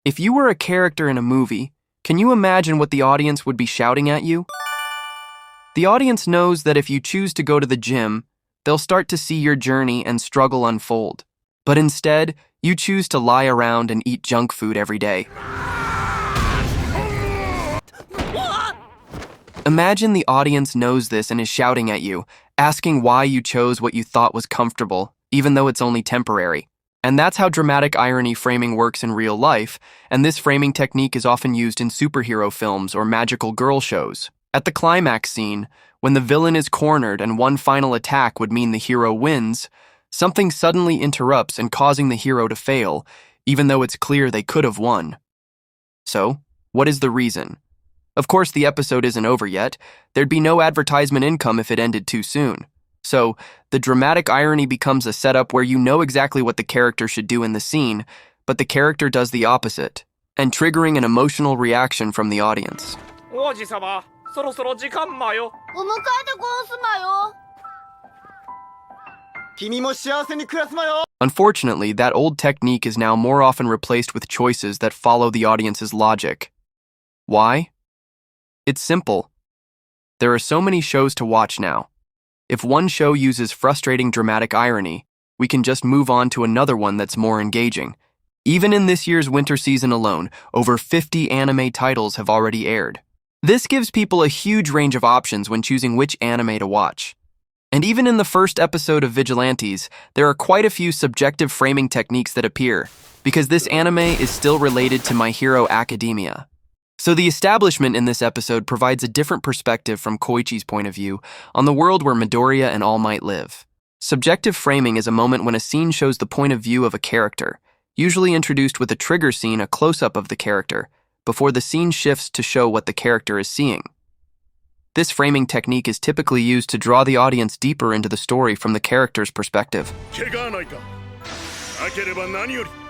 If you were a character in a movie, can you imagine what the audience would be shouting at you? The audience knows that if you choose to go to the gym, they'll start to see your journey and struggle unfold. But instead, you choose to lie around and eat junk food every day. Imagine the audience knows this and is shouting at you, asking why you chose what you thought was comfortable, even though it's only temporary. And that's how dramatic irony framing works in real life, and this framing technique is often used in superhero films or magical girl shows. At the climax scene, when the villain is cornered and one final attack would mean the hero wins, something suddenly interrupts and causing the hero to fail, even though it's clear they could have won. So, what is the reason? Of course, the episode isn't over yet. There'd be no advertisement income if it ended too soon. So, the dramatic irony becomes a setup where you know exactly what the character should do in the scene, but the character does the opposite, and triggering an emotional reaction from the audience. 王子様、そろそろ時間まよ。お迎えでゴースマよ。君も幸せに暮らすまよ。 Unfortunately, that old technique is now more often replaced with choices that follow the audience's logic. Why? It's simple. There are so many shows to watch now. If one show uses frustrating dramatic irony, we can just move on to another one that's more engaging. Even in this year's winter season alone, over 50 anime titles have already aired. This gives people a huge range of options when choosing which anime to watch. And even in the first episode of Vigilantes, there are quite a few subjective framing techniques that appear, because this anime is still related to My Hero Academia. So the establishment in this episode provides a different perspective from Koichi's point of view on the world where Midoriya and All Might live. Subjective framing is a moment when a scene shows the point of view of a character, usually introduced with a trigger scene, a close-up of the character, before the scene shifts to show what the character is seeing. This framing technique is typically used to draw the audience deeper into the story from the character's perspective. 怪我はないか？なければ何より。